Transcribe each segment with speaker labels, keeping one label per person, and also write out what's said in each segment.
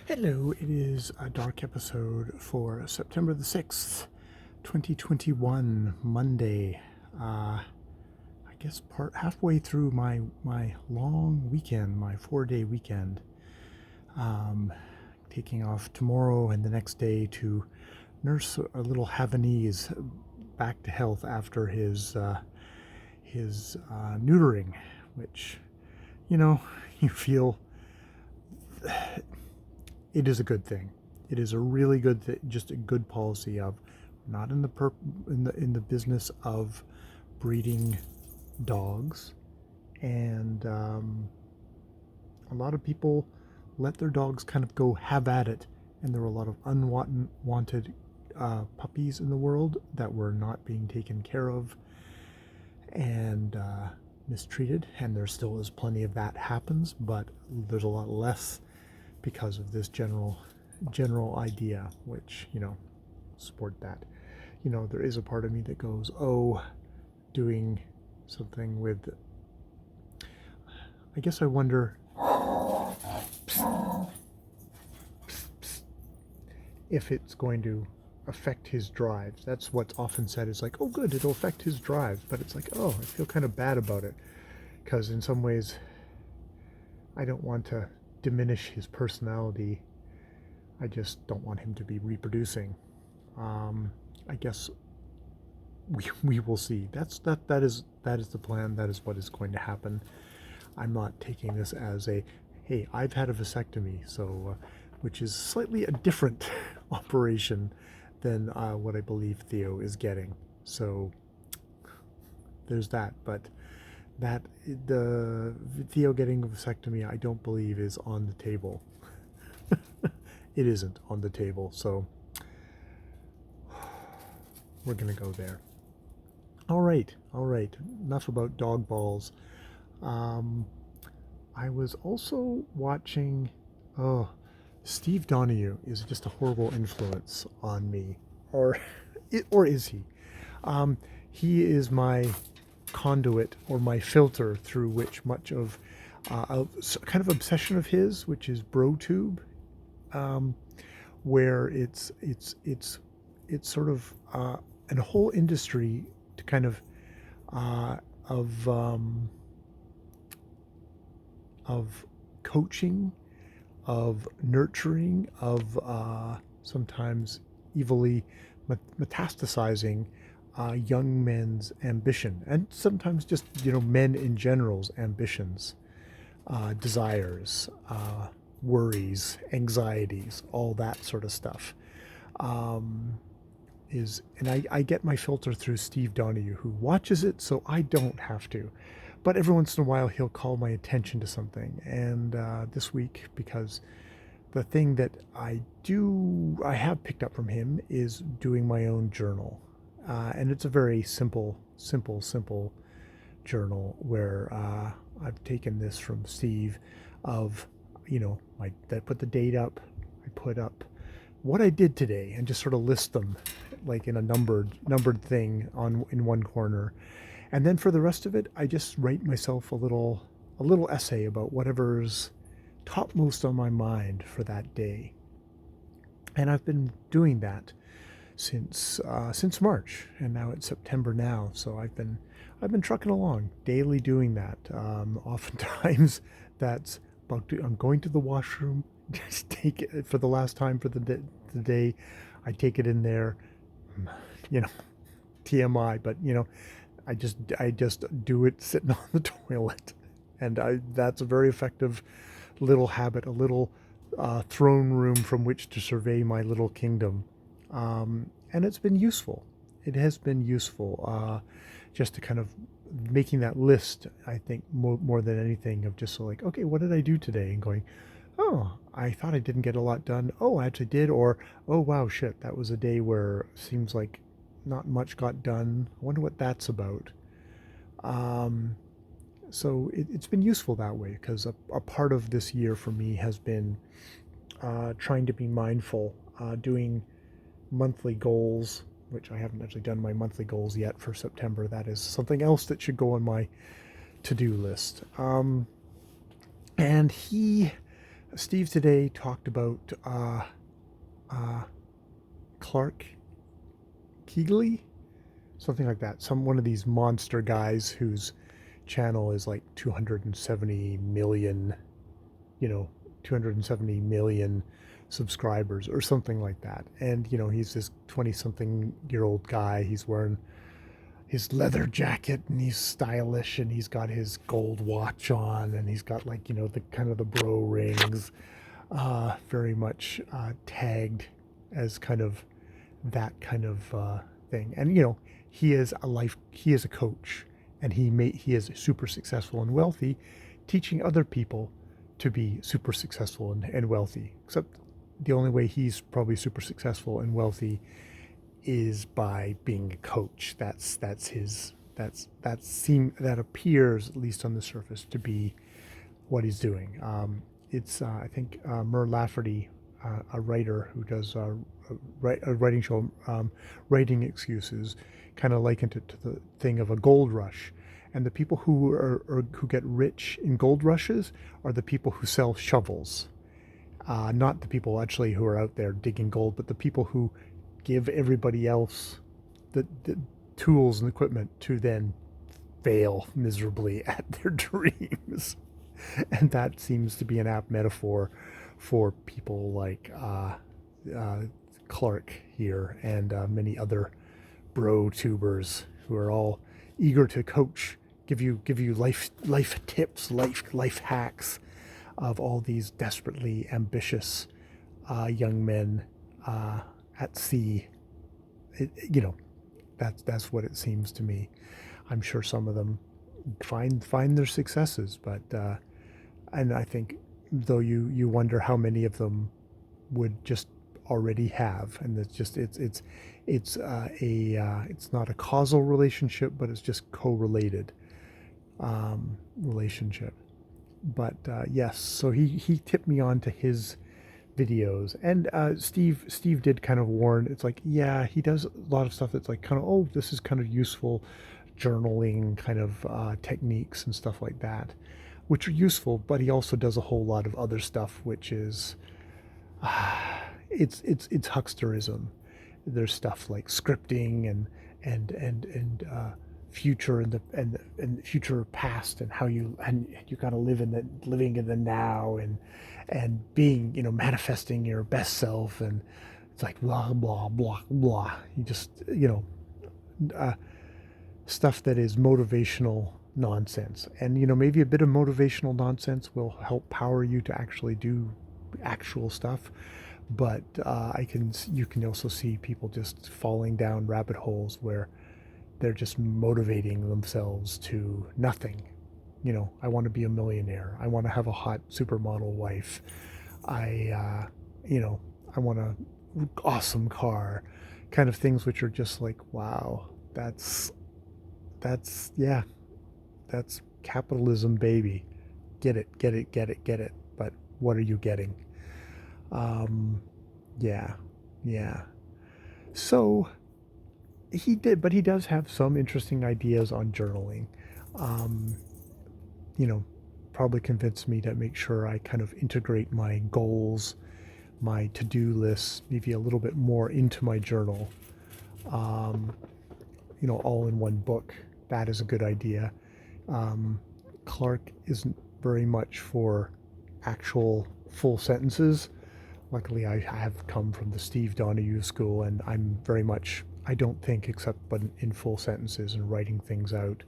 Speaker 1: Hello, it is a dark episode for September the 6th, 2021, Monday. I guess halfway through my long weekend, my 4-day weekend. Um, Taking off tomorrow and the next day to nurse a little Havanese back to health after his neutering, which, you know, you feel it is a good thing. It is a really good just a good policy of not in the business of breeding dogs, and a lot of people let their dogs kind of go have at it, and there were a lot of unwanted puppies in the world that were not being taken care of and mistreated, and there still is plenty of that happens, but there's a lot less because of this general idea, which, support that. There is a part of me that goes, oh, doing something with, I guess I wonder if it's going to affect his drives. That's what's often said, is like, oh good, it'll affect his drives, but it's like, oh, I feel kind of bad about it, because in some ways I don't want to diminish his personality. I just don't want him to be reproducing. I guess we will see. That is the plan. That is what is going to happen. I'm not taking this as a, hey, I've had a vasectomy, so which is slightly a different operation than what I believe Theo is getting. So there's that. But that the Theo getting a vasectomy, I don't believe is on the table. It isn't on the table, so we're gonna go there. All right. Enough about dog balls. I was also watching. Oh, Steve Donahue is just a horrible influence on me, or is he? He is my conduit or my filter through which much of a kind of obsession of his, which is BroTube, where it's sort of a whole industry to kind of of coaching, of nurturing, of sometimes evilly metastasizing young men's ambition, and sometimes just men in general's ambitions, desires, worries, anxieties, all that sort of stuff. And I get my filter through Steve Donahue, who watches it, so I don't have to. But every once in a while, he'll call my attention to something. And this week, because the thing that I have picked up from him is doing my own journal. And it's a very simple journal where I've taken this from Steve of, I put the date up, I put up what I did today, and just sort of list them like in a numbered thing in one corner. And then for the rest of it, I just write myself a little essay about whatever's topmost on my mind for that day. And I've been doing that since March, and now it's September now. So I've been trucking along, daily doing that. Oftentimes, that's about I'm going to the washroom, just take it for the last time for the day. I take it in there, TMI, but I just do it sitting on the toilet, and that's a very effective little habit, a little throne room from which to survey my little kingdom, and it's been useful. It has been useful, just to kind of making that list. I think more than anything, of just like, okay, what did I do today, and going, oh, I thought I didn't get a lot done. Oh, I actually did. Or, oh, wow, shit, that was a day where it seems like not much got done. I wonder what that's about. So it's been useful that way, because a part of this year for me has been trying to be mindful, doing monthly goals, which I haven't actually done my monthly goals yet for September. That is something else that should go on my to-do list. And he Steve today talked about uh, Clark Keegley, something like that. One of these monster guys whose channel is like 270 million, you know, 270 million subscribers or something like that. And he's this 20-something-year-old guy. He's wearing his leather jacket and he's stylish and he's got his gold watch on and he's got like the kind of the bro rings, very much tagged as kind of that kind of thing. And he is a coach, and he is super successful and wealthy, teaching other people to be super successful and wealthy. Except the only way he's probably super successful and wealthy is by being a coach. That appears, at least on the surface, to be what he's doing. It's I think Mur Lafferty, a writer who does a writing show, Writing Excuses, kind of likened it to the thing of a gold rush. And the people who get rich in gold rushes are the people who sell shovels, not the people actually who are out there digging gold, but the people who give everybody else the tools and equipment to then fail miserably at their dreams. And that seems to be an apt metaphor for people like uh, Clark here and many other bro tubers who are all eager to coach, give you life tips, life hacks of all these desperately ambitious young men at sea. It, you know, that's what it seems to me. I'm sure some of them find their successes, but and I think though you wonder how many of them would just already have, and it's not a causal relationship, but it's just correlated relationship. But yes, so he tipped me on to his videos, and Steve did kind of warn. It's like, yeah, he does a lot of stuff that's like kind of, oh, this is kind of useful journaling kind of techniques and stuff like that, which are useful. But he also does a whole lot of other stuff, which is it's hucksterism. There's stuff like scripting and future and future past, and how you gotta living in the now, and being, manifesting your best self. And it's like blah blah blah blah. You just, stuff that is motivational nonsense. And maybe a bit of motivational nonsense will help power you to actually do actual stuff. But you can also see people just falling down rabbit holes where they're just motivating themselves to nothing. I want to be a millionaire. I want to have a hot supermodel wife. I want a awesome car, kind of things, which are just like, wow, yeah, that's capitalism, baby. Get it, get it, get it, get it. But what are you getting? Yeah, yeah. So but he does have some interesting ideas on journaling. Um, you know, Probably convinced me to make sure I kind of integrate my goals, my to-do lists, maybe a little bit more into my journal. Um, all in one book. That is a good idea. Um, Clark isn't very much for actual full sentences. Luckily, I have come from the Steve Donahue school, and I'm very much, I don't think except but in full sentences and writing things out.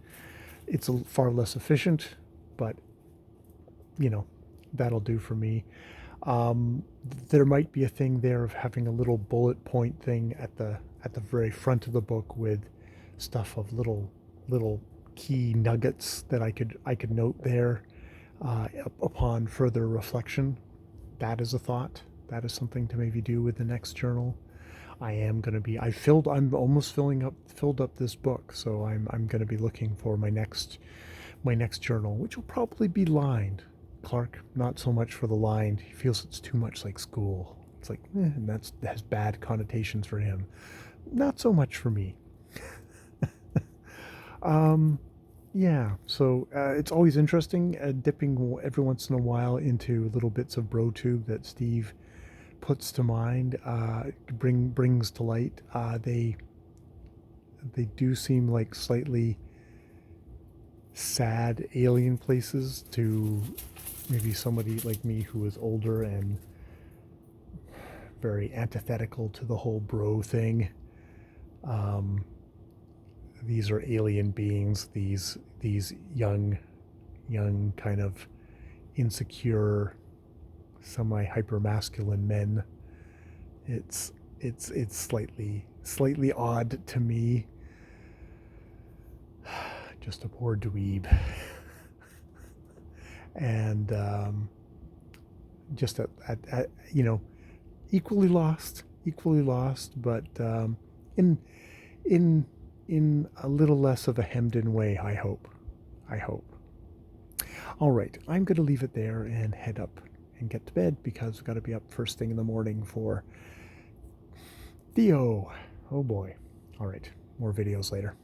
Speaker 1: It's far less efficient, but you know, that'll do for me. Um, there might be a thing there of having a little bullet point thing at the very front of the book with stuff of little key nuggets that I could note there upon further reflection. That is a thought. That is something to maybe do with the next journal. I'm almost filled up this book, so I'm going to be looking for my next journal, which will probably be lined. Clark, not so much for the lined. He feels it's too much like school. It's like, and that has bad connotations for him. Not so much for me. um, Yeah, so it's always interesting dipping every once in a while into little bits of BroTube that Steve puts to mind, brings to light. They do seem like slightly sad alien places to maybe somebody like me who is older and very antithetical to the whole bro thing. Um, these are alien beings. These young kind of insecure, semi hyper masculine men. It's slightly odd to me. Just a poor dweeb, and just at equally lost, but in in in a little less of a hemmed in way. I hope. I hope. All right, I'm going to leave it there and head up and get to bed because I've got to be up first thing in the morning for Theo. Oh boy. All right, more videos later.